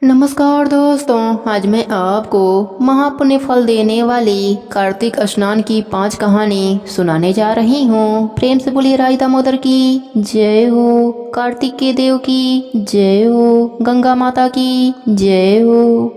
नमस्कार दोस्तों, आज मैं आपको महापुण्य फल देने वाली कार्तिक स्नान की 5 कहानी सुनाने जा रही हूँ। प्रेम से बोलिए राई दामोदर की जय हो, कार्तिक के देव की जय हो, गंगा माता की जय हो।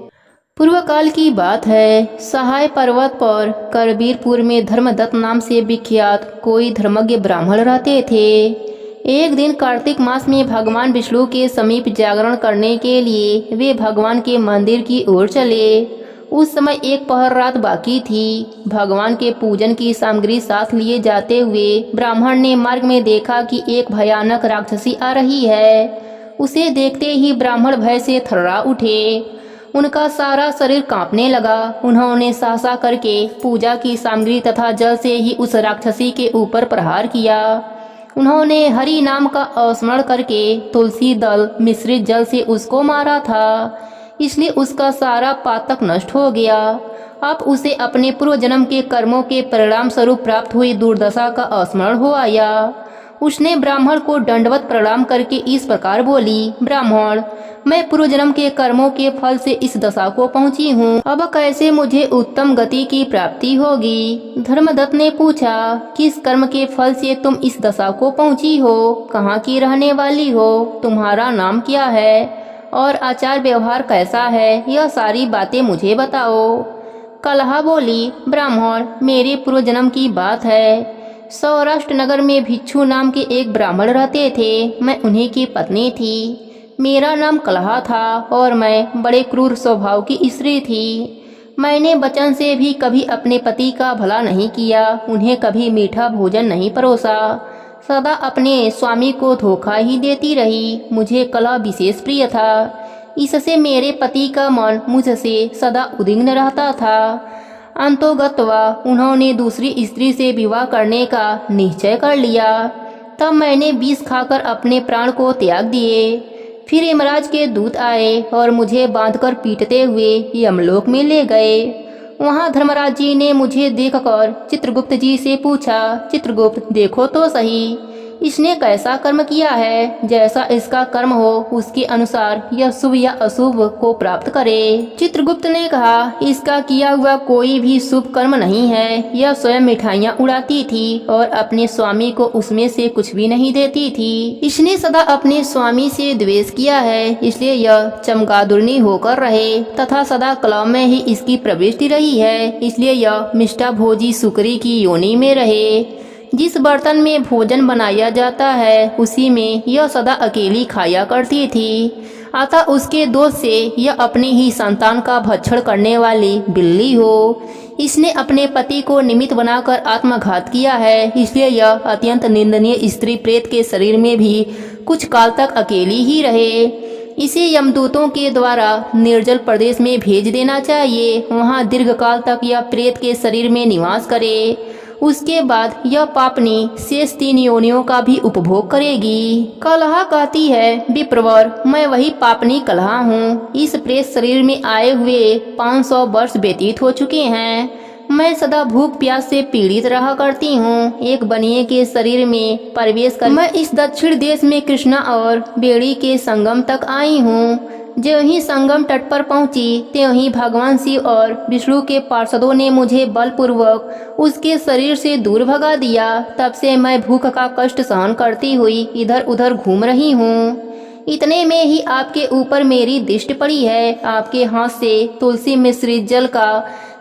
पूर्व काल की बात है। सहाय पर्वत पर करबीरपुर में धर्मदत्त नाम से विख्यात कोई धर्मज्ञ ब्राह्मण रहते थे। एक दिन कार्तिक मास में भगवान विष्णु के समीप जागरण करने के लिए वे भगवान के मंदिर की ओर चले। उस समय एक पहर रात बाकी थी। भगवान के पूजन की सामग्री साथ लिए जाते हुए ब्राह्मण ने मार्ग में देखा कि एक भयानक राक्षसी आ रही है। उसे देखते ही ब्राह्मण भय से थर्रा उठे। उनका सारा शरीर कांपने लगा। उन्होंने साहसा करके पूजा की सामग्री तथा जल से ही उस राक्षसी के ऊपर प्रहार किया। उन्होंने हरि नाम का स्मरण करके तुलसी दल मिश्रित जल से उसको मारा था, इसलिए उसका सारा पातक नष्ट हो गया। अब उसे अपने पूर्व जन्म के कर्मों के परिणाम स्वरूप प्राप्त हुई दुर्दशा का स्मरण हो आया। उसने ब्राह्मण को दंडवत प्रणाम करके इस प्रकार बोली, ब्राह्मण, मैं पूर्व जन्म के कर्मों के फल से इस दशा को पहुंची हूँ। अब कैसे मुझे उत्तम गति की प्राप्ति होगी? धर्मदत्त ने पूछा, किस कर्म के फल से तुम इस दशा को पहुंची हो? कहाँ की रहने वाली हो? तुम्हारा नाम क्या है और आचार व्यवहार कैसा है? यह सारी बातें मुझे बताओ। कलहा बोली, ब्राह्मण, मेरे पूर्व जन्म की बात है। सौराष्ट्र नगर में भिक्षु नाम के एक ब्राह्मण रहते थे। मैं उन्हीं की पत्नी थी। मेरा नाम कलहा था और मैं बड़े क्रूर स्वभाव की स्त्री थी। मैंने वचन से भी कभी अपने पति का भला नहीं किया, उन्हें कभी मीठा भोजन नहीं परोसा, सदा अपने स्वामी को धोखा ही देती रही। मुझे कलह विशेष प्रिय था, इससे मेरे पति का मन मुझसे सदा उद्विग्न रहता था। अंतोगत्वा उन्होंने दूसरी स्त्री से विवाह करने का निश्चय कर लिया। तब मैंने विष खाकर अपने प्राण को त्याग दिए। फिर यमराज के दूत आए और मुझे बांधकर पीटते हुए यमलोक में ले गए। वहां धर्मराज जी ने मुझे देखकर चित्रगुप्त जी से पूछा, चित्रगुप्त, देखो तो सही, इसने कैसा कर्म किया है? जैसा इसका कर्म हो उसके अनुसार यह शुभ या अशुभ को प्राप्त करे। चित्रगुप्त ने कहा, इसका किया हुआ कोई भी शुभ कर्म नहीं है। यह स्वयं मिठाइयाँ उड़ाती थी और अपने स्वामी को उसमें से कुछ भी नहीं देती थी। इसने सदा अपने स्वामी से द्वेष किया है, इसलिए यह चमगादुरनी होकर रहे तथा सदा कलह में ही इसकी प्रवृत्ति रही है, इसलिए यह मिष्टा भोजी सुकरी की योनि में रहे। जिस बर्तन में भोजन बनाया जाता है उसी में यह सदा अकेली खाया करती थी। अतः उसके दोष से यह अपनी ही संतान का भक्षण करने वाली बिल्ली हो। इसने अपने पति को निमित्त बनाकर आत्मघात किया है, इसलिए यह अत्यंत निंदनीय स्त्री प्रेत के शरीर में भी कुछ काल तक अकेली ही रहे। इसे यमदूतों के द्वारा निर्जल प्रदेश में भेज देना चाहिए। वहाँ दीर्घकाल तक यह प्रेत के शरीर में निवास करे। उसके बाद यह पापनी शेष 3 योनियों का भी उपभोग करेगी। कलहा कहती है, विप्रवर, मैं वही पापनी कलहा हूँ। इस प्रेत शरीर में आए हुए 500 वर्ष व्यतीत हो चुके हैं। मैं सदा भूख प्यास से पीड़ित रहा करती हूँ। एक बनिए के शरीर में प्रवेश कर मैं इस दक्षिण देश में कृष्णा और बेड़ी के संगम तक आई हूँ। जो ही संगम तट पर पहुंची त्यों ही भगवान शिव और विष्णु के पार्षदों ने मुझे बलपूर्वक उसके शरीर से दूर भगा दिया। तब से मैं भूख का कष्ट सहन करती हुई इधर उधर घूम रही हूँ। इतने में ही आपके ऊपर मेरी दृष्टि पड़ी है। आपके हाथ से तुलसी मिश्रित जल का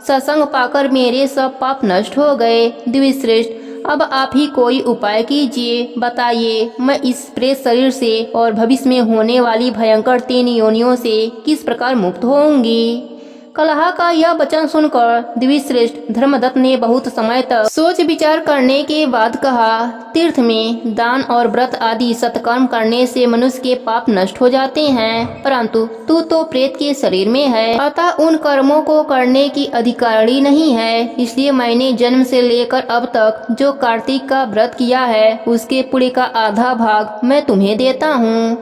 सत्संग पाकर मेरे सब पाप नष्ट हो गए। द्विश्रेष्ठ, अब आप ही कोई उपाय कीजिए, बताइए, मैं इस प्रेत शरीर से और भविष्य में होने वाली भयंकर 3 योनियों से किस प्रकार मुक्त होऊंगी? कलहा का यह वचन सुनकर द्विश्रेष्ठ धर्मदत्त ने बहुत समय तक सोच विचार करने के बाद कहा, तीर्थ में दान और व्रत आदि सत्कर्म करने से मनुष्य के पाप नष्ट हो जाते हैं, परंतु तू तो प्रेत के शरीर में है, अतः उन कर्मों को करने की अधिकारी नहीं है। इसलिए मैंने जन्म से लेकर अब तक जो कार्तिक का व्रत किया है उसके पुण्य का आधा भाग मैं तुम्हें देता हूँ,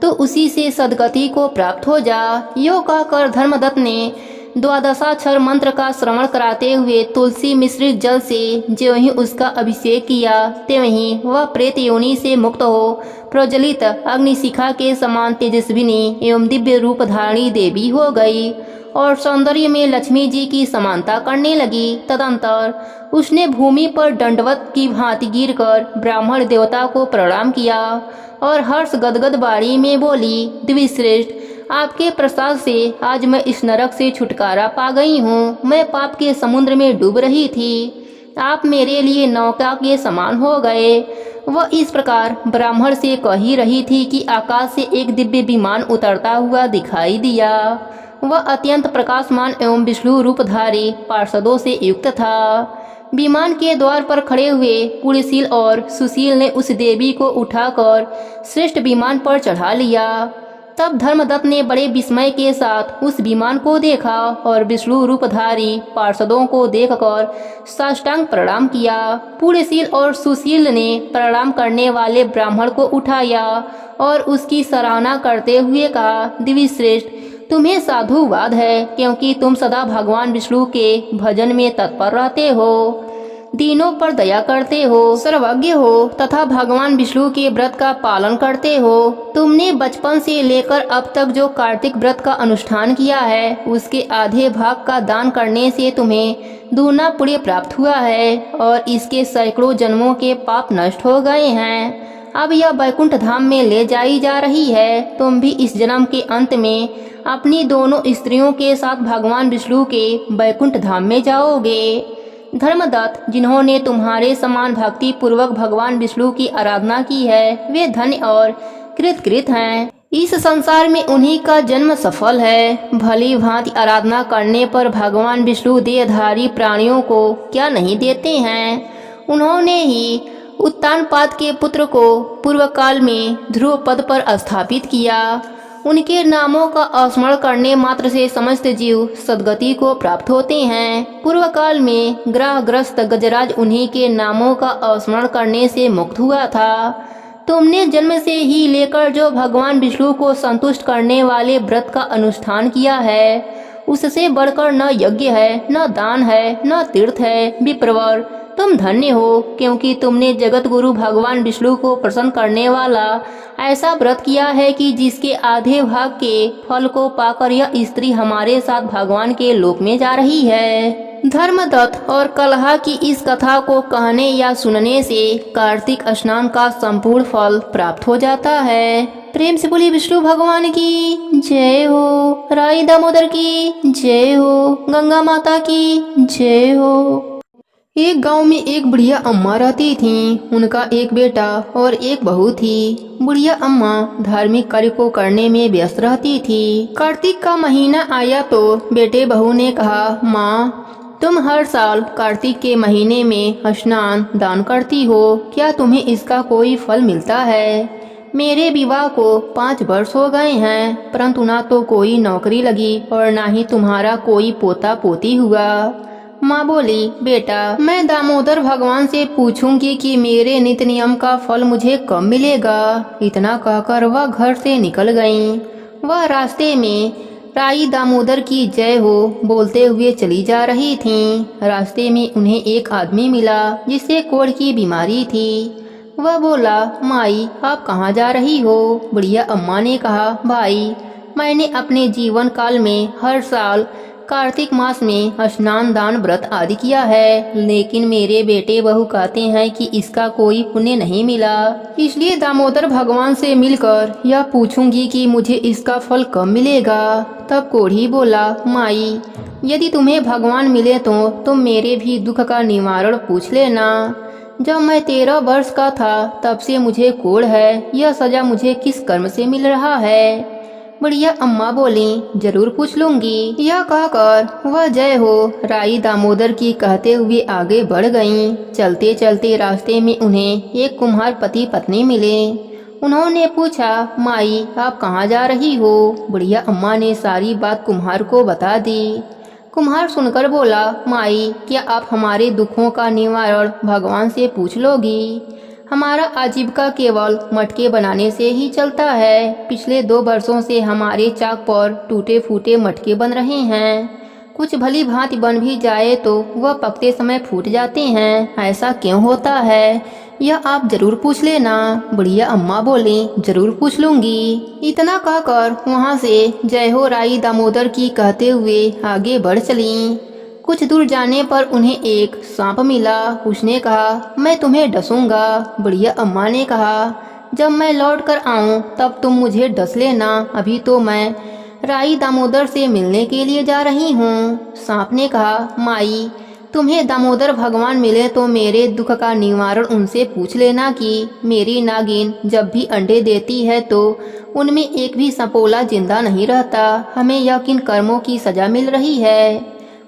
तो उसी से सदगति को प्राप्त हो जा। यो कहकर धर्मदत्त ने द्वादशाक्षर मंत्र का श्रवण कराते हुए तुलसी मिश्रित जल से ज्यों ही उसका अभिषेक किया त्यों ही वह प्रेत योनि से मुक्त हो प्रज्वलित अग्निशिखा के समान तेजस्विनी एवं दिव्य रूप धारणी देवी हो गई और सौंदर्य में लक्ष्मी जी की समानता करने लगी। तदंतर उसने भूमि पर दंडवत की भांति गिरकर ब्राह्मण देवता को प्रणाम किया और हर्ष गदगद बाणी में बोली, द्विश्रेष्ठ, आपके प्रसाद से आज मैं इस नरक से छुटकारा पा गई हूँ। मैं पाप के समुद्र में डूब रही थी, आप मेरे लिए नौका के समान हो गए। वह इस प्रकार ब्राह्मण से कह ही रही थी कि आकाश से एक दिव्य विमान उतरता हुआ दिखाई दिया। वह अत्यंत प्रकाशमान एवं विष्णु रूपधारी पार्षदों से युक्त था। विमान के द्वार पर खड़े हुए पुण्यशील और सुशील ने उस देवी को उठाकर श्रेष्ठ विमान पर चढ़ा लिया। तब धर्मदत्त ने बड़े विस्मय के साथ उस विमान को देखा और विष्णु रूपधारी पार्षदों को देखकर साष्टांग प्रणाम किया। पुण्यशील और सुशील ने प्रणाम करने वाले ब्राह्मण को उठाया और उसकी सराहना करते हुए कहा, द्विश्रेष्ठ, तुम्हें साधुवाद है, क्योंकि तुम सदा भगवान विष्णु के भजन में तत्पर रहते हो, दीनों पर दया करते हो, सर्वज्ञ हो तथा भगवान विष्णु के व्रत का पालन करते हो। तुमने बचपन से लेकर अब तक जो कार्तिक व्रत का अनुष्ठान किया है उसके आधे भाग का दान करने से तुम्हें दूना पुण्य प्राप्त हुआ है और इसके सैकड़ों जन्मों के पाप नष्ट हो गए हैं। अब यह वैकुंठ धाम में ले जाई जा रही है। तुम भी इस जन्म के अंत में अपनी दोनों स्त्रियों के साथ भगवान विष्णु के वैकुंठ धाम में जाओगे। धर्मदत्त, जिन्होंने तुम्हारे समान भक्ति पूर्वक भगवान विष्णु की आराधना की है, वे धन्य और कृतकृत हैं। इस संसार में उन्हीं का जन्म सफल है। भली भांति आराधना करने पर भगवान विष्णु देहधारी प्राणियों को क्या नहीं देते हैं। उन्होंने ही उत्तानपाद के पुत्र को पूर्व काल में ध्रुव पद पर स्थापित किया। उनके नामों का स्मरण करने मात्र से समस्त जीव सद्गति को प्राप्त होते हैं। पूर्व काल में ग्रहग्रस्त गजराज उन्हीं के नामों का स्मरण करने से मुक्त हुआ था। तुमने जन्म से ही लेकर जो भगवान विष्णु को संतुष्ट करने वाले व्रत का अनुष्ठान किया है, उससे बढ़कर न यज्ञ है, न दान है, न तीर्थ है। विप्रवर, तुम धन्य हो, क्योंकि तुमने जगत गुरु भगवान विष्णु को प्रसन्न करने वाला ऐसा व्रत किया है कि जिसके आधे भाग के फल को पाकर यह स्त्री हमारे साथ भगवान के लोक में जा रही है। धर्मदत्त और कलहा की इस कथा को कहने या सुनने से कार्तिक स्नान का संपूर्ण फल प्राप्त हो जाता है। प्रेम से बोली विष्णु भगवान की जय हो, राई दामोदर की जय हो, गंगा माता की जय हो। एक गांव में एक बुढ़िया अम्मा रहती थीं। उनका एक बेटा और एक बहू थी। बुढ़िया अम्मा धार्मिक कार्य को करने में व्यस्त रहती थी। कार्तिक का महीना आया तो बेटे बहू ने कहा, माँ, तुम हर साल कार्तिक के महीने में स्नान दान करती हो, क्या तुम्हें इसका कोई फल मिलता है? मेरे विवाह को 5 वर्ष हो गए हैं, परंतु ना तो कोई नौकरी लगी और ना ही तुम्हारा कोई पोता पोती हुआ। माँ बोली, बेटा, मैं दामोदर भगवान से पूछूंगी कि मेरे नित्य नियम का फल मुझे कब मिलेगा। इतना कहकर वह घर से निकल गईं। वह रास्ते में राई दामोदर की जय हो बोलते हुए चली जा रही थीं। रास्ते में उन्हें एक आदमी मिला जिसे कोढ़ की बीमारी थी। वह बोला, माई, आप कहाँ जा रही हो? बुढ़िया अम्मा ने कहा, भाई, मैंने अपने जीवन काल में हर साल कार्तिक मास में स्नान दान व्रत आदि किया है, लेकिन मेरे बेटे बहू कहते हैं कि इसका कोई पुण्य नहीं मिला। इसलिए दामोदर भगवान से मिलकर यह पूछूंगी कि मुझे इसका फल कब मिलेगा। तब कोढ़ी बोला, माई, यदि तुम्हें भगवान मिले तो तुम मेरे भी दुख का निवारण पूछ लेना। जब मैं 13 वर्ष का था तब से मुझे कोढ़ है। यह सजा मुझे किस कर्म से मिल रहा है? बुढ़िया अम्मा बोली, जरूर पूछ लूंगी। यह कहकर वह जय हो राई दामोदर की कहते हुए आगे बढ़ गईं। चलते चलते रास्ते में उन्हें एक कुम्हार पति पत्नी मिले। उन्होंने पूछा, माई, आप कहाँ जा रही हो? बुढ़िया अम्मा ने सारी बात कुम्हार को बता दी। कुम्हार सुनकर बोला, माई, क्या आप हमारे दुखों का निवारण भगवान से पूछ लोगी? हमारा आजीविका केवल मटके बनाने से ही चलता है। पिछले 2 वर्षों से हमारे चाक पर टूटे फूटे मटके बन रहे हैं। कुछ भली भांति बन भी जाए तो वह पकते समय फूट जाते हैं। ऐसा क्यों होता है, यह आप जरूर पूछ लेना। बुढ़िया अम्मा बोली, जरूर पूछ लूंगी। इतना कहकर वहाँ से जय हो राई दामोदर की कहते हुए आगे बढ़ चली। कुछ दूर जाने पर उन्हें एक सांप मिला। उसने कहा, मैं तुम्हें डसूंगा। बुढ़िया अम्मा ने कहा, जब मैं लौट कर आऊँ तब तुम मुझे डस लेना, अभी तो मैं राई दामोदर से मिलने के लिए जा रही हूँ। सांप ने कहा, माई तुम्हें दामोदर भगवान मिले तो मेरे दुख का निवारण उनसे पूछ लेना कि मेरी नागिन जब भी अंडे देती है तो उनमें एक भी सपोला जिंदा नहीं रहता। हमें यह किन कर्मों की सजा मिल रही है,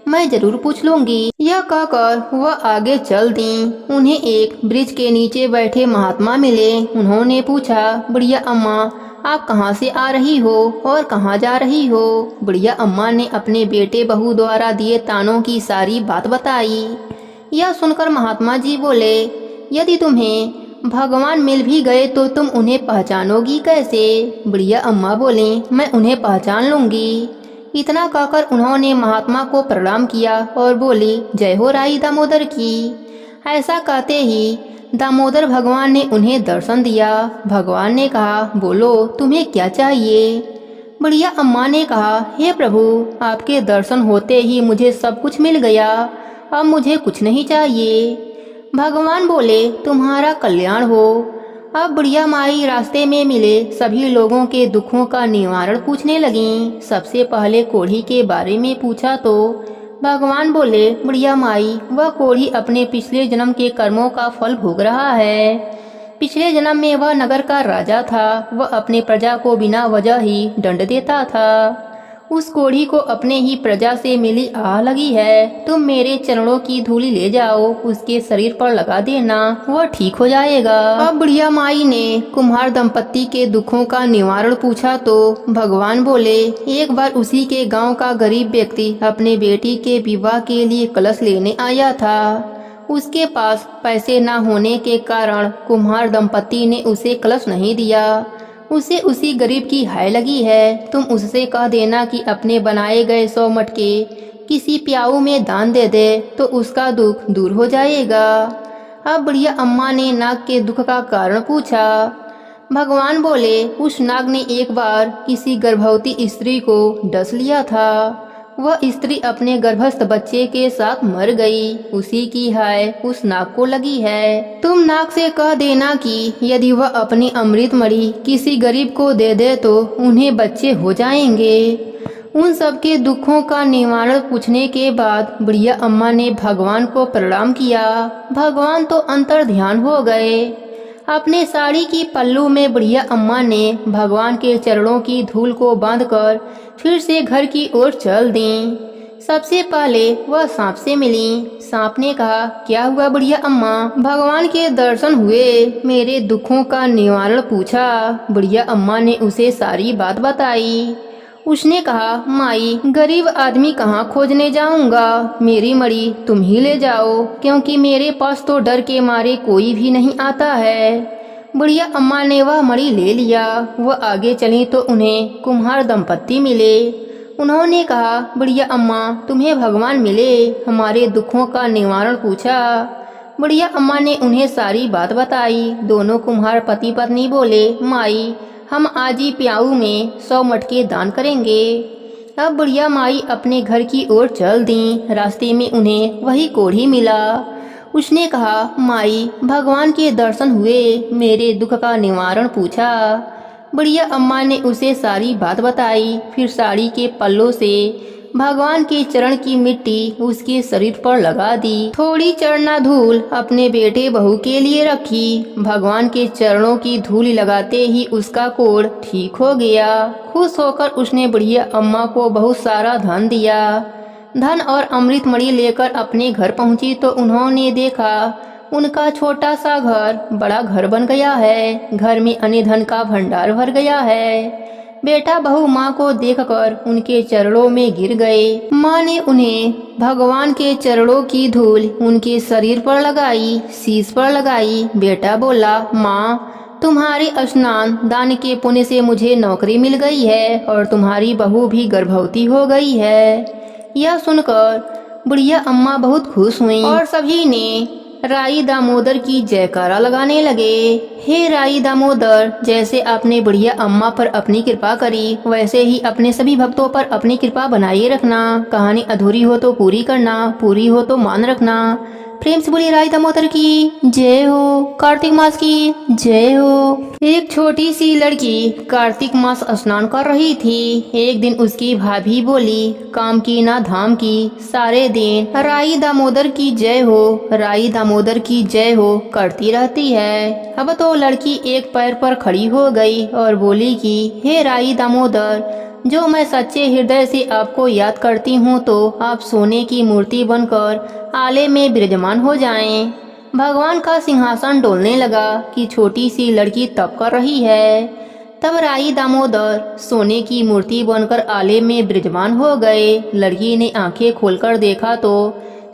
मैं जरूर पूछ लूंगी। यह कहकर वह आगे चल दी। उन्हें एक ब्रिज के नीचे बैठे महात्मा मिले। उन्होंने पूछा, बुढ़िया अम्मा आप कहाँ से आ रही हो और कहाँ जा रही हो। बुढ़िया अम्मा ने अपने बेटे बहू द्वारा दिए तानों की सारी बात बताई। यह सुनकर महात्मा जी बोले, यदि तुम्हें भगवान मिल भी गए तो तुम उन्हें पहचानोगी कैसे। बुढ़िया अम्मा बोली, मैं उन्हें पहचान लूंगी। इतना कहकर उन्होंने महात्मा को प्रणाम किया और बोली, जय हो राई दामोदर की। ऐसा कहते ही दामोदर भगवान ने उन्हें दर्शन दिया। भगवान ने कहा, बोलो तुम्हें क्या चाहिए। बुढ़िया अम्मा ने कहा, हे प्रभु आपके दर्शन होते ही मुझे सब कुछ मिल गया, अब मुझे कुछ नहीं चाहिए। भगवान बोले, तुम्हारा कल्याण हो। अब बुढ़िया माई रास्ते में मिले सभी लोगों के दुखों का निवारण पूछने लगीं। सबसे पहले कोढ़ी के बारे में पूछा तो भगवान बोले, बुढ़िया माई वह कोढ़ी अपने पिछले जन्म के कर्मों का फल भोग रहा है। पिछले जन्म में वह नगर का राजा था। वह अपने प्रजा को बिना वजह ही दंड देता था। उस कोढ़ी को अपने ही प्रजा से मिली आह लगी है। तुम मेरे चरणों की धूली ले जाओ, उसके शरीर पर लगा देना, वह ठीक हो जाएगा। अब बुढ़िया माई ने कुम्हार दंपत्ति के दुखों का निवारण पूछा तो भगवान बोले, एक बार उसी के गांव का गरीब व्यक्ति अपने बेटी के विवाह के लिए कलश लेने आया था। उसके पास पैसे न होने के कारण कुम्हार दंपत्ति ने उसे कलश नहीं दिया। उसे उसी गरीब की हाय लगी है। तुम उससे कह देना कि अपने बनाए गए 100 मटके किसी प्याऊ में दान दे दे तो उसका दुख दूर हो जाएगा। अब बुढ़िया अम्मा ने नाग के दुख का कारण पूछा। भगवान बोले, उस नाग ने एक बार किसी गर्भवती स्त्री को डस लिया था। वह स्त्री अपने गर्भस्थ बच्चे के साथ मर गई। उसी की हाय उस नाग को लगी है। तुम नाग से कह देना कि यदि वह अपनी अमृत मणि किसी गरीब को दे दे तो उन्हें बच्चे हो जाएंगे। उन सबके दुखों का निवारण पूछने के बाद बुढ़िया अम्मा ने भगवान को प्रणाम किया। भगवान तो अंतर ध्यान हो गए। अपने साड़ी की पल्लू में बुढ़िया अम्मा ने भगवान के चरणों की धूल को बांधकर फिर से घर की ओर चल दी। सबसे पहले वह सांप से मिली। सांप ने कहा, क्या हुआ बुढ़िया अम्मा, भगवान के दर्शन हुए, मेरे दुखों का निवारण पूछा। बुढ़िया अम्मा ने उसे सारी बात बताई। उसने कहा, माई गरीब आदमी कहाँ खोजने जाऊंगा, मेरी मणि तुम ही ले जाओ, क्योंकि मेरे पास तो डर के मारे कोई भी नहीं आता है। बुढ़िया अम्मा ने वह मणि ले लिया। वह आगे चली तो उन्हें कुम्हार दंपत्ति मिले। उन्होंने कहा, बुढ़िया अम्मा तुम्हें भगवान मिले, हमारे दुखों का निवारण पूछा। बुढ़िया अम्मा ने उन्हें सारी बात बताई। दोनों कुम्हार पति पत्नी बोले, माई हम आज ही प्याऊ में 100 मटके दान करेंगे। अब बुढ़िया माई अपने घर की ओर चल दी। रास्ते में उन्हें वही कोढ़ी मिला। उसने कहा, माई भगवान के दर्शन हुए, मेरे दुख का निवारण पूछा। बुढ़िया अम्मा ने उसे सारी बात बताई। फिर साड़ी के पल्लों से भगवान के चरण की मिट्टी उसके शरीर पर लगा दी। थोड़ी चरणा धूल अपने बेटे बहू के लिए रखी। भगवान के चरणों की धूल लगाते ही उसका कोढ़ ठीक हो गया। खुश होकर उसने बुढ़िया अम्मा को बहुत सारा धन दिया। धन और अमृत मणि लेकर अपने घर पहुंची तो उन्होंने देखा उनका छोटा सा घर बड़ा घर बन गया है। घर में अन्य धन का भंडार भर गया है। बेटा बहू माँ को देखकर उनके चरणों में गिर गए। माँ ने उन्हें भगवान के चरणों की धूल उनके शरीर पर लगाई, शीश पर लगाई। बेटा बोला, माँ तुम्हारे स्नान दान के पुण्य से मुझे नौकरी मिल गई है और तुम्हारी बहू भी गर्भवती हो गई है। यह सुनकर बुढ़िया अम्मा बहुत खुश हुई और सभी ने राई दामोदर की जयकारा लगाने लगे। हे राई दामोदर, जैसे आपने बुढ़िया अम्मा पर अपनी कृपा करी वैसे ही अपने सभी भक्तों पर अपनी कृपा बनाए रखना। कहानी अधूरी हो तो पूरी करना, पूरी हो तो मान रखना। प्रेम से बोलिए राई दामोदर की जय हो, कार्तिक मास की जय हो। एक छोटी सी लड़की कार्तिक मास स्नान कर रही थी। एक दिन उसकी भाभी बोली, काम की ना धाम की, सारे दिन राई दामोदर की जय हो, राई दामोदर की जय हो करती रहती है। अब तो लड़की एक पैर पर खड़ी हो गई और बोली कि हे राई दामोदर, जो मैं सच्चे हृदय से आपको याद करती हूँ तो आप सोने की मूर्ति बनकर आले में विराजमान हो जाएं। भगवान का सिंहासन डोलने लगा कि छोटी सी लड़की तप कर रही है। तब राई दामोदर सोने की मूर्ति बनकर आले में विराजमान हो गए। लड़की ने आंखें खोलकर देखा तो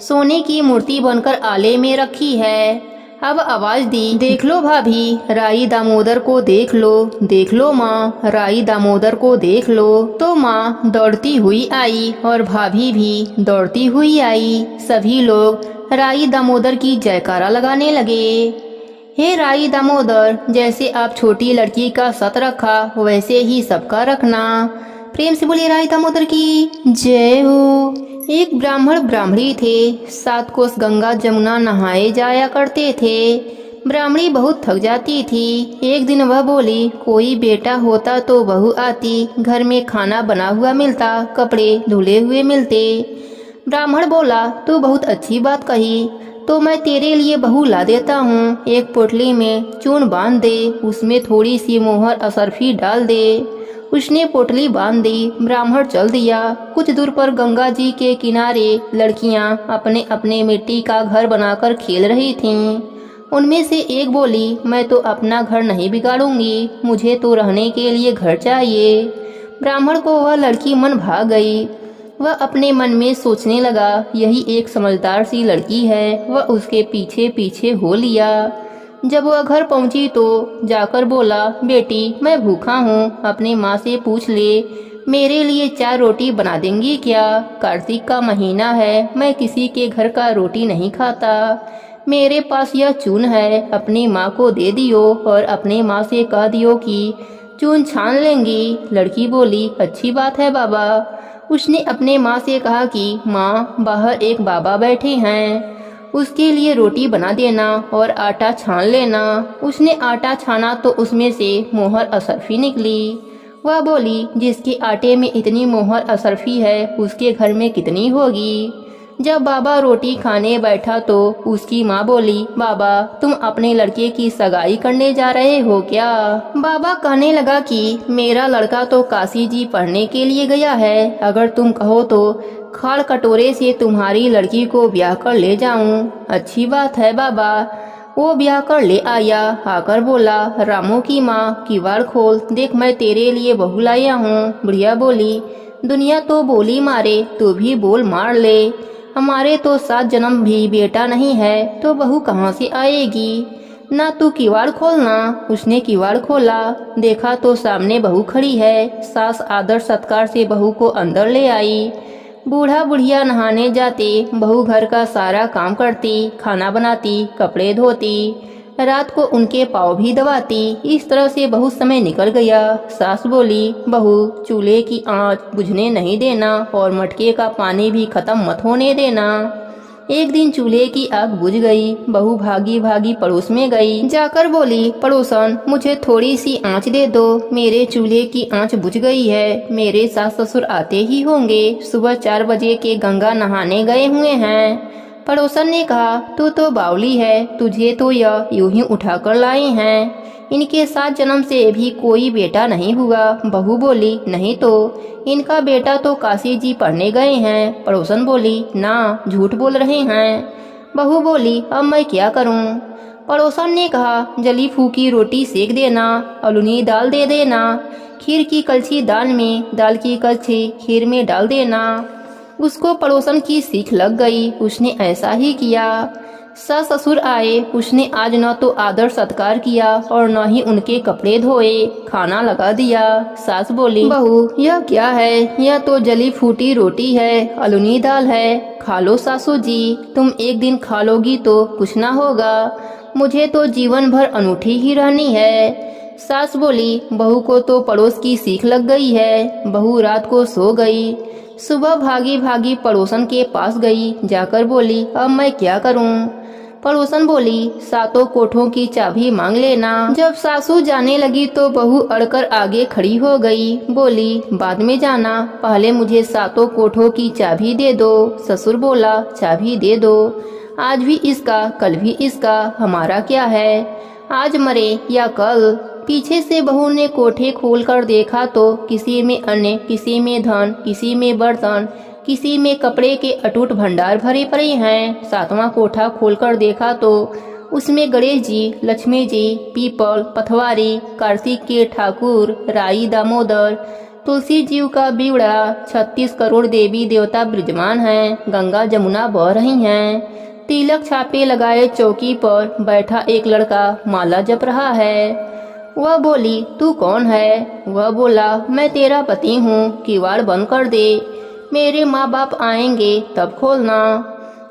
सोने की मूर्ति बनकर आले में रखी है। अब आवाज दी, देख लो भाभी, राई दामोदर को देख लो माँ, राई दामोदर को देख लो। तो माँ दौड़ती हुई आई और भाभी भी दौड़ती हुई आई। सभी लोग राई दामोदर की जयकारा लगाने लगे। हे राई दामोदर, जैसे आप छोटी लड़की का सत रखा वैसे ही सबका रखना। प्रेम से बोलिए राई दामोदर की जय हो। एक ब्राह्मण ब्राह्मणी थे। 7 कोस गंगा जमुना नहाए जाया करते थे। ब्राह्मणी बहुत थक जाती थी। एक दिन वह बोली, कोई बेटा होता तो बहू आती, घर में खाना बना हुआ मिलता, कपड़े धुले हुए मिलते। ब्राह्मण बोला, तू बहुत अच्छी बात कही, तो मैं तेरे लिए बहू ला देता हूँ। एक पोटली में चून बांध दे, उसमें थोड़ी सी मोहर असरफी डाल दे। उसने पोटली बांध दी। ब्राह्मण चल दिया। कुछ दूर पर गंगा जी के किनारे लड़कियां अपने अपने मिट्टी का घर बनाकर खेल रही थीं। उनमें से एक बोली, मैं तो अपना घर नहीं बिगाड़ूंगी, मुझे तो रहने के लिए घर चाहिए। ब्राह्मण को वह लड़की मन भा गई। वह अपने मन में सोचने लगा, यही एक समझदार सी लड़की है। वह उसके पीछे पीछे हो लिया। जब वह घर पहुंची तो जाकर बोला, बेटी मैं भूखा हूँ, अपनी माँ से पूछ ले, मेरे लिए 4 रोटी बना देंगी क्या? कार्तिक का महीना है, मैं किसी के घर का रोटी नहीं खाता। मेरे पास यह चून है, अपनी माँ को दे दियो और अपने माँ से कह दियो कि चून छान लेंगी। लड़की बोली, अच्छी बात है बाबा। उसने अपने माँ से कहा कि माँ, बाहर एक बाबा बैठे हैं, उसके लिए रोटी बना देना और आटा छान लेना। उसने आटा छाना तो उसमें से मोहर असरफी निकली। वह बोली, जिसके आटे में इतनी मोहर असरफी है उसके घर में कितनी होगी। जब बाबा रोटी खाने बैठा तो उसकी माँ बोली, बाबा तुम अपने लड़के की सगाई करने जा रहे हो क्या? बाबा कहने लगा कि मेरा लड़का तो काशी जी पढ़ने के लिए गया है, अगर तुम कहो तो खाड़ कटोरे से तुम्हारी लड़की को ब्याह कर ले जाऊं। अच्छी बात है बाबा। वो ब्याह कर ले आया। आकर बोला, रामू की माँ, किवाड़ खोल, देख मैं तेरे लिए बहू लाया हूँ। बुढ़िया बोली, दुनिया तो बोली मारे, तू भी बोल मार ले। हमारे तो 7 जन्म भी बेटा नहीं है तो बहू कहाँ से आएगी? ना तू किवाड़ खोलना। उसने किवाड़ खोला, देखा तो सामने बहू खड़ी है। सास आदर सत्कार से बहू को अंदर ले आई। बूढ़ा बुढ़िया नहाने जाते, बहू घर का सारा काम करती, खाना बनाती, कपड़े धोती, रात को उनके पाँव भी दबाती। इस तरह से बहुत समय निकल गया। सास बोली, बहू चूल्हे की आंच बुझने नहीं देना और मटके का पानी भी खत्म मत होने देना। एक दिन चूल्हे की आग बुझ गई। बहू भागी भागी पड़ोस में गई। जाकर बोली, पड़ोसन मुझे थोड़ी सी आंच दे दो, मेरे चूल्हे की आंच बुझ गई है। मेरे सास ससुर आते ही होंगे, सुबह 4 बजे के गंगा नहाने गए हुए हैं। पड़ोसन ने कहा, तू तो बावली है, तुझे तो यह यूं ही उठाकर लाए हैं। इनके 7 जन्म से भी कोई बेटा नहीं हुआ। बहू बोली, नहीं तो इनका बेटा तो काशी जी पढ़ने गए हैं। पड़ोसन बोली, ना झूठ बोल रहे हैं। बहू बोली, अब मैं क्या करूं? पड़ोसन ने कहा, जली फूकी रोटी सेक देना, अलुनी दाल दे देना, खीर की कलछी दाल में, दाल की कलछी खीर में डाल देना। उसको पड़ोसन की सीख लग गई। उसने ऐसा ही किया। सास ससुर आए, उसने आज न तो आदर सत्कार किया और न ही उनके कपड़े धोए, खाना लगा दिया। सास बोली, बहू यह क्या है? यह तो जली फूटी रोटी है, अलूनी दाल है, खा लो सासू जी। तुम एक दिन खा लोगी तो कुछ ना होगा, मुझे तो जीवन भर अनूठी ही रहनी है। सास बोली, बहू को तो पड़ोस की सीख लग गई है। बहू रात को सो गई, सुबह भागी भागी पड़ोसन के पास गई, जाकर बोली, अब मैं क्या करूं? पड़ोसन बोली, सातों कोठों की चाबी मांग लेना। जब सासू जाने लगी तो बहू अड़कर आगे खड़ी हो गई, बोली, बाद में जाना, पहले मुझे सातों कोठों की चाबी दे दो। ससुर बोला, चाबी दे दो, आज भी इसका कल भी इसका, हमारा क्या है, आज मरे या कल। पीछे से बहू ने कोठे खोलकर देखा तो किसी में अन्न, किसी में धन, किसी में बर्तन, किसी में कपड़े के अटूट भंडार भरे पड़े हैं। सातवां कोठा खोलकर देखा तो उसमें गणेश जी, लक्ष्मी जी, पीपल, पथवारी, कार्तिक के ठाकुर, राई दामोदर, तुलसी जीव का बीवड़ा, 36 करोड़ देवी देवता विराजमान हैं। गंगा जमुना बह रही हैं। तिलक छापे लगाए चौकी पर बैठा एक लड़का माला जप रहा है। वह बोली, तू कौन है? वह बोला, मैं तेरा पति हूँ, किवाड़ बंद कर दे, मेरे माँ बाप आएंगे तब खोलना।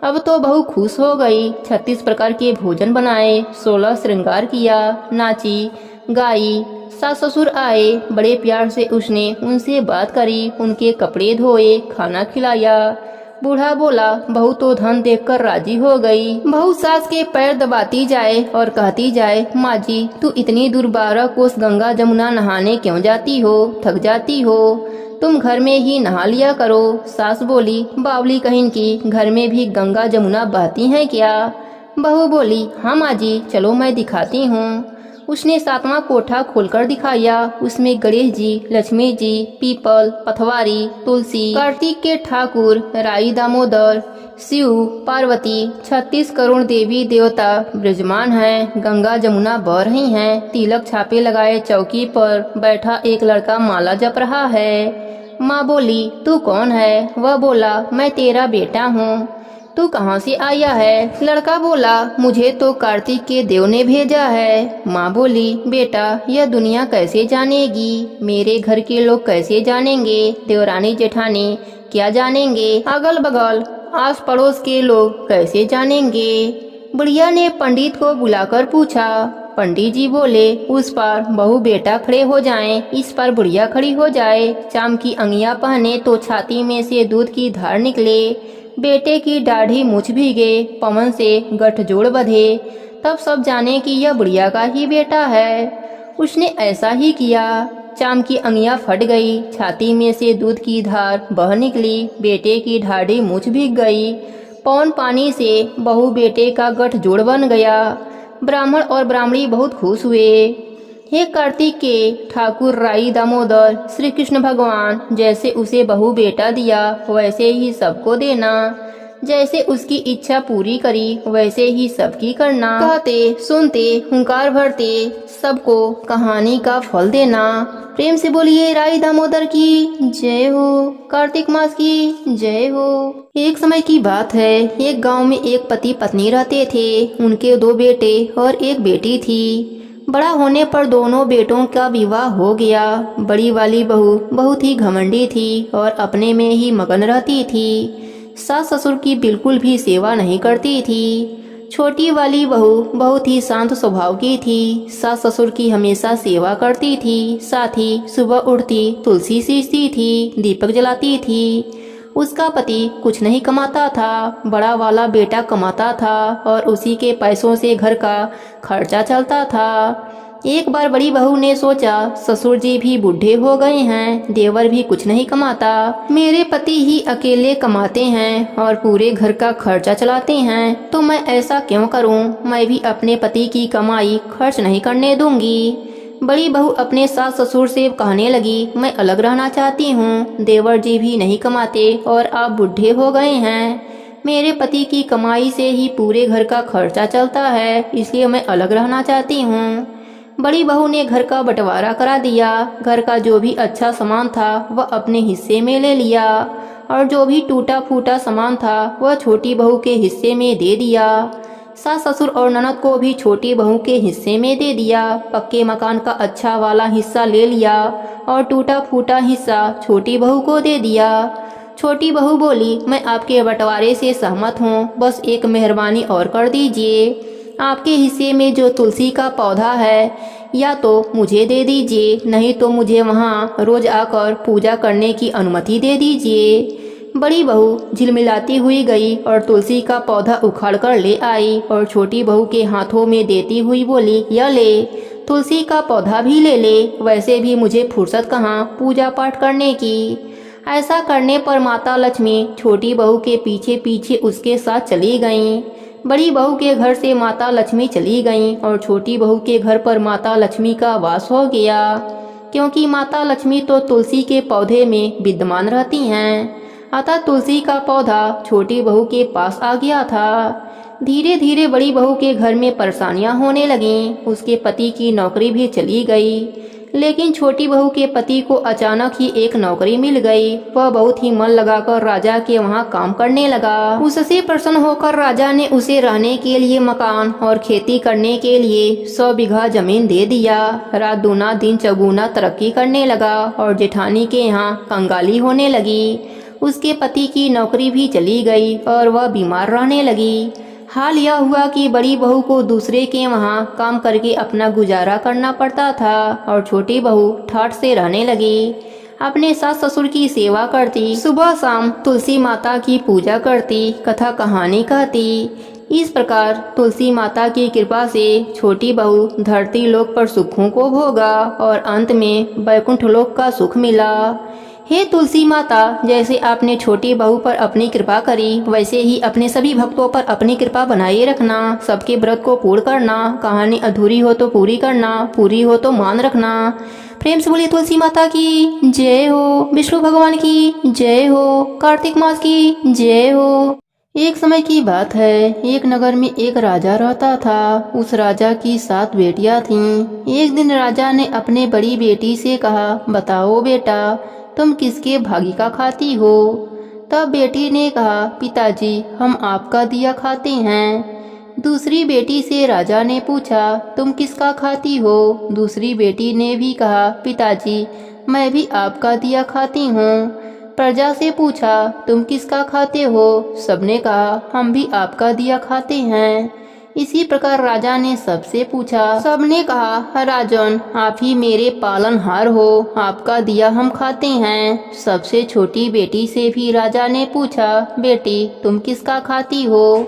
अब तो बहू खुश हो गई। 36 प्रकार के भोजन बनाए, 16 श्रृंगार किया, नाची गाई। सास ससुर आए, बड़े प्यार से उसने उनसे बात करी, उनके कपड़े धोए, खाना खिलाया। बूढ़ा बोला, बहू तो धन देखकर राजी हो गई। बहू सास के पैर दबाती जाए और कहती जाए, माँ जी तू इतनी दूर 12 कोस गंगा जमुना नहाने क्यों जाती हो? थक जाती हो, तुम घर में ही नहा लिया करो। सास बोली, बावली कहीं की, घर में भी गंगा जमुना बहती हैं क्या? बहू बोली, हाँ माँ जी, चलो मैं दिखाती हूँ। उसने 7वां कोठा खोलकर दिखाया। उसमें गणेश जी, लक्ष्मी जी, पीपल, पथवारी, तुलसी, कार्तिक के ठाकुर, राई दामोदर, शिव, पार्वती, 36 करोड़ देवी देवता विराजमान हैं। गंगा जमुना बह रही हैं। तिलक छापे लगाए चौकी पर बैठा एक लड़का माला जप रहा है। माँ बोली, तू कौन है? वह बोला, मैं तेरा बेटा हूँ। तू कहाँ से आया है? लड़का बोला, मुझे तो कार्तिक के देव ने भेजा है। माँ बोली, बेटा यह दुनिया कैसे जानेगी? मेरे घर के लोग कैसे जानेंगे? देवरानी जेठानी क्या जानेंगे? अगल बगल आस पड़ोस के लोग कैसे जानेंगे? बुढ़िया ने पंडित को बुलाकर पूछा। पंडित जी बोले, उस पार बहू बेटा खड़े हो जाएं, इस पर बुढ़िया खड़ी हो जाए। चाम की अंगिया पहने तो छाती में से दूध की धार निकले, बेटे की दाढ़ी मूछ भीगे, पवन से गठजोड़ बंधे, तब सब जाने कि यह बुढ़िया का ही बेटा है। उसने ऐसा ही किया। चाम की अंगियां फट गई, छाती में से दूध की धार बह निकली, बेटे की दाढ़ी मूछ भीग गई, पवन पानी से बहू बेटे का गठजोड़ बन गया। ब्राह्मण और ब्राह्मणी बहुत खुश हुए। हे कार्तिक के ठाकुर राई दामोदर, श्री कृष्ण भगवान जैसे उसे बहू बेटा दिया वैसे ही सबको देना, जैसे उसकी इच्छा पूरी करी वैसे ही सबकी करना। कहते सुनते हुंकार भरते सबको कहानी का फल देना। प्रेम से बोलिए राई दामोदर की जय हो, कार्तिक मास की जय हो। एक समय की बात है, एक गांव में एक पति पत्नी रहते थे। उनके 2 बेटे और एक बेटी थी। बड़ा होने पर दोनों बेटों का विवाह हो गया। बड़ी वाली बहू बहुत ही घमंडी थी और अपने में ही मगन रहती थी। सास ससुर की बिल्कुल भी सेवा नहीं करती थी। छोटी वाली बहू बहुत ही शांत स्वभाव की थी। सास ससुर की हमेशा सेवा करती थी, साथ ही सुबह उठती तुलसी सींचती थी, दीपक जलाती थी। उसका पति कुछ नहीं कमाता था, बड़ा वाला बेटा कमाता था और उसी के पैसों से घर का खर्चा चलता था। एक बार बड़ी बहू ने सोचा, ससुर जी भी बूढ़े हो गए हैं, देवर भी कुछ नहीं कमाता, मेरे पति ही अकेले कमाते हैं और पूरे घर का खर्चा चलाते हैं, तो मैं ऐसा क्यों करूं? मैं भी अपने पति की कमाई खर्च नहीं करने दूंगी। बड़ी बहू अपने सास ससुर से कहने लगी, मैं अलग रहना चाहती हूँ, देवर जी भी नहीं कमाते और आप बूढ़े हो गए हैं, मेरे पति की कमाई से ही पूरे घर का खर्चा चलता है, इसलिए मैं अलग रहना चाहती हूँ। बड़ी बहू ने घर का बंटवारा करा दिया। घर का जो भी अच्छा सामान था वह अपने हिस्से में ले लिया और जो भी टूटा फूटा सामान था वह छोटी बहू के हिस्से में दे दिया। सास ससुर और ननद को भी छोटी बहू के हिस्से में दे दिया। पक्के मकान का अच्छा वाला हिस्सा ले लिया और टूटा फूटा हिस्सा छोटी बहू को दे दिया। छोटी बहू बोली, मैं आपके बंटवारे से सहमत हूँ, बस एक मेहरबानी और कर दीजिए। आपके हिस्से में जो तुलसी का पौधा है या तो मुझे दे दीजिए, नहीं तो मुझे वहाँ रोज आकर पूजा करने की अनुमति दे दीजिए। बड़ी बहू झिलमिलाती हुई गई और तुलसी का पौधा उखाड़ कर ले आई और छोटी बहू के हाथों में देती हुई बोली, यह ले, तुलसी का पौधा भी ले ले, वैसे भी मुझे फुर्सत कहाँ पूजा पाठ करने की। ऐसा करने पर माता लक्ष्मी छोटी बहू के पीछे पीछे उसके साथ चली गईं। बड़ी बहू के घर से माता लक्ष्मी चली गईं और छोटी बहू के घर पर माता लक्ष्मी का वास हो गया, क्योंकि माता लक्ष्मी तो तुलसी के पौधे में विद्यमान रहती हैं। अतः तुलसी का पौधा छोटी बहू के पास आ गया था। धीरे धीरे बड़ी बहू के घर में परेशानियां होने लगीं। उसके पति की नौकरी भी चली गई, लेकिन छोटी बहू के पति को अचानक ही एक नौकरी मिल गई। वह बहुत ही मन लगाकर राजा के वहां काम करने लगा। उससे प्रसन्न होकर राजा ने उसे रहने के लिए मकान और खेती करने के लिए 100 बीघा जमीन दे दिया। रात दूना दिन चौगुना तरक्की करने लगा और जेठानी के यहाँ कंगाली होने लगी। उसके पति की नौकरी भी चली गई और वह बीमार रहने लगी। हाल यह हुआ कि बड़ी बहू को दूसरे के वहाँ काम करके अपना गुजारा करना पड़ता था और छोटी बहू ठाठ से रहने लगी। अपने सास ससुर की सेवा करती, सुबह शाम तुलसी माता की पूजा करती, कथा कहानी कहती। इस प्रकार तुलसी माता की कृपा से छोटी बहू धरती लोक पर सुखों को भोगा और अंत में वैकुंठ लोक का सुख मिला। हे तुलसी माता, जैसे आपने छोटी बहू पर अपनी कृपा करी, वैसे ही अपने सभी भक्तों पर अपनी कृपा बनाए रखना। सबके व्रत को पूर्ण करना, कहानी अधूरी हो तो पूरी करना, पूरी हो तो मान रखना। प्रेम से बोलिए तुलसी माता की जय हो, विष्णु भगवान की जय हो, कार्तिक मास की जय हो। एक समय की बात है, एक नगर में एक राजा रहता था। उस राजा की 7 बेटियां थीं। एक दिन राजा ने अपने बड़ी बेटी से कहा, बताओ बेटा, तुम किसके भागी का खाती हो? तब बेटी ने कहा, पिताजी, हम आपका दिया खाते हैं। दूसरी बेटी से राजा ने पूछा, तुम किसका खाती हो? दूसरी बेटी ने भी कहा, पिताजी, मैं भी आपका दिया खाती हूँ। प्रजा से पूछा, तुम किसका खाते हो? सबने कहा, हम भी आपका दिया खाते हैं। इसी प्रकार राजा ने सबसे पूछा। सबने कहा, राजन, आप ही मेरे पालनहार हो, आपका दिया हम खाते हैं। सबसे छोटी बेटी से भी राजा ने पूछा, बेटी, तुम किसका खाती हो?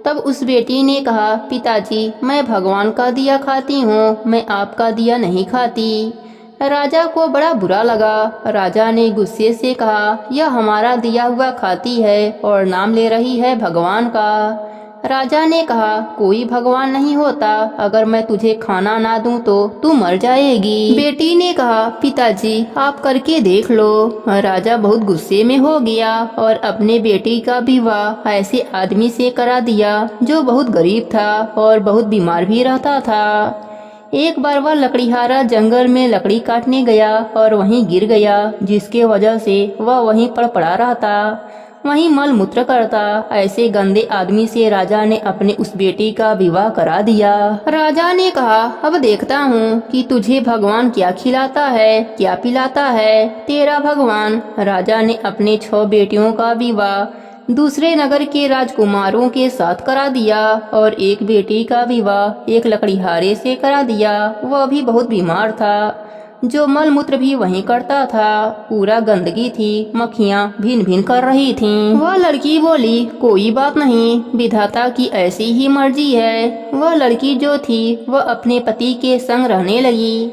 तब उस बेटी ने कहा, पिताजी, मैं भगवान का दिया खाती हूँ, मैं आपका दिया नहीं खाती। राजा को बड़ा बुरा लगा। राजा ने गुस्से से कहा, यह हमारा दिया हुआ खाती है और नाम ले रही है भगवान का। राजा ने कहा, कोई भगवान नहीं होता, अगर मैं तुझे खाना ना दूं तो तू मर जाएगी। बेटी ने कहा, पिताजी, आप करके देख लो। राजा बहुत गुस्से में हो गया और अपने बेटी का विवाह ऐसे आदमी से करा दिया जो बहुत गरीब था और बहुत बीमार भी रहता था। एक बार वह लकड़ीहारा जंगल में लकड़ी काटने गया और वहीं गिर गया, जिसके वजह से वह वहीं पर पड़ा रहता, वहीं मल मूत्र करता। ऐसे गंदे आदमी से राजा ने अपने उस बेटी का विवाह करा दिया। राजा ने कहा, अब देखता हूँ कि तुझे भगवान क्या खिलाता है, क्या पिलाता है, तेरा भगवान। राजा ने अपने 6 बेटियों का विवाह दूसरे नगर के राजकुमारों के साथ करा दिया और एक बेटी का विवाह एक लकड़ीहारे से करा दिया। वह भी बहुत बीमार था, जो मल मूत्र भी वहीं करता था। पूरा गंदगी थी, मक्खियाँ भिन भिन कर रही थीं। वह लड़की बोली, कोई बात नहीं, विधाता की ऐसी ही मर्जी है। वह लड़की जो थी वह अपने पति के संग रहने लगी।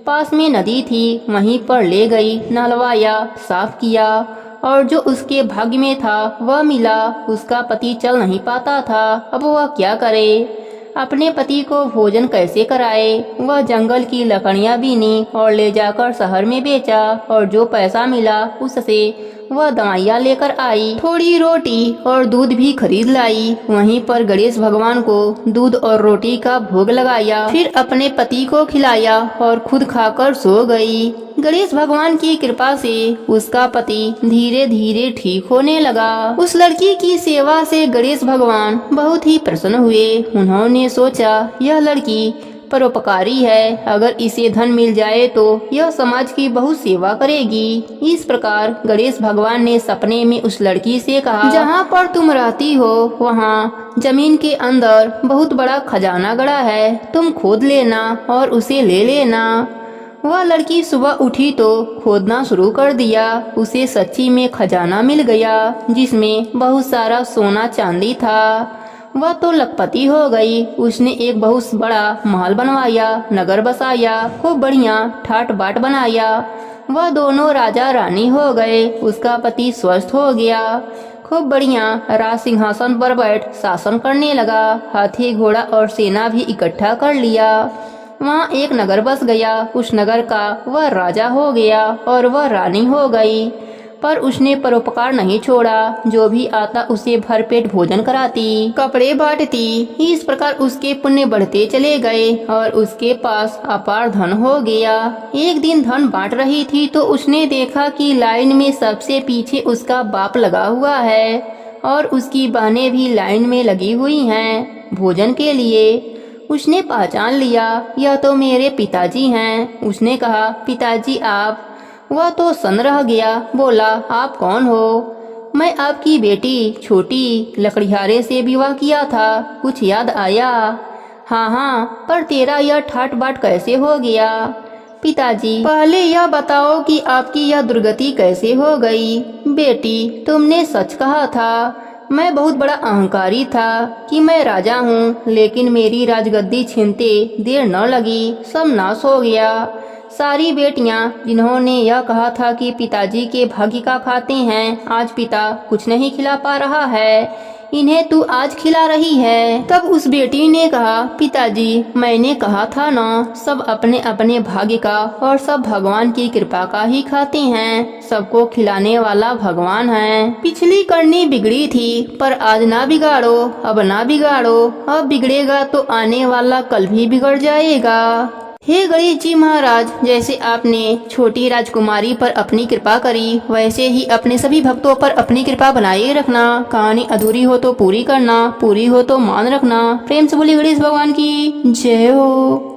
पास में नदी थी, वहीं पर ले गई, नहलवाया, साफ किया और जो उसके भाग्य में था वह मिला। उसका पति चल नहीं पाता था, अब वह क्या करे? अपने पति को भोजन कैसे कराए? वह जंगल की लकड़ियां बीनी और ले जाकर शहर में बेचा और जो पैसा मिला उससे वह दवाइयाँ लेकर आई। थोड़ी रोटी और दूध भी खरीद लाई। वहीं पर गणेश भगवान को दूध और रोटी का भोग लगाया, फिर अपने पति को खिलाया और खुद खाकर सो गई। गणेश भगवान की कृपा से उसका पति धीरे धीरे ठीक होने लगा। उस लड़की की सेवा से गणेश भगवान बहुत ही प्रसन्न हुए। उन्होंने सोचा यह लड़की परोपकारी है, अगर इसे धन मिल जाए तो यह समाज की बहुत सेवा करेगी। इस प्रकार गणेश भगवान ने सपने में उस लड़की से कहा, जहाँ पर तुम रहती हो वहाँ जमीन के अंदर बहुत बड़ा खजाना गड़ा है, तुम खोद लेना और उसे ले लेना। वह लड़की सुबह उठी तो खोदना शुरू कर दिया। उसे सच्ची में खजाना मिल गया जिसमें बहुत सारा सोना चांदी था। वह तो लखपति हो गई। उसने एक बहुत बड़ा महल बनवाया, नगर बसाया, खूब बढ़िया ठाट बाट बनाया। वह दोनों राजा रानी हो गए। उसका पति स्वस्थ हो गया, खूब बढ़िया राज सिंहासन पर बैठ शासन करने लगा। हाथी घोड़ा और सेना भी इकट्ठा कर लिया। वहाँ एक नगर बस गया। उस नगर का वह राजा हो गया और वह रानी हो गई। पर उसने परोपकार नहीं छोड़ा। जो भी आता उसे भरपेट भोजन कराती, कपड़े बांटती। इस प्रकार उसके पुण्य बढ़ते चले गए और उसके पास अपार धन हो गया। एक दिन धन बांट रही थी तो उसने देखा कि लाइन में सबसे पीछे उसका बाप लगा हुआ है और उसकी बहनें भी लाइन में लगी हुई हैं भोजन के लिए। उसने पहचान लिया, यह तो मेरे पिताजी हैं। उसने कहा, पिताजी आप? वह तो सन्न रह गया। बोला, आप कौन हो? मैं आपकी बेटी छोटी लकड़िहारे से विवाह किया था, कुछ याद आया? हाँ हाँ, पर तेरा यह ठाट बाट कैसे हो गया? पिताजी, पहले यह बताओ कि आपकी यह दुर्गति कैसे हो गई? बेटी, तुमने सच कहा था। मैं बहुत बड़ा अहंकारी था कि मैं राजा हूँ, लेकिन मेरी राजगद्दी छीनते देर न लगी, सब नाश हो गया। सारी बेटियां जिन्होंने यह कहा था कि पिताजी के भाग्य का खाते हैं, आज पिता कुछ नहीं खिला पा रहा है, इन्हें तू आज खिला रही है। तब उस बेटी ने कहा, पिताजी मैंने कहा था ना, सब अपने अपने भाग्य का और सब भगवान की कृपा का ही खाते हैं, सबको खिलाने वाला भगवान है। पिछली करनी बिगड़ी थी पर आज ना बिगाड़ो, अब ना बिगाड़ो, अब बिगड़ेगा तो आने वाला कल भी बिगड़ जाएगा। हे गणेश जी महाराज, जैसे आपने छोटी राजकुमारी पर अपनी कृपा करी, वैसे ही अपने सभी भक्तों पर अपनी कृपा बनाए रखना। कहानी अधूरी हो तो पूरी करना, पूरी हो तो मान रखना। प्रेम से बोलिए गणेश भगवान की जय हो।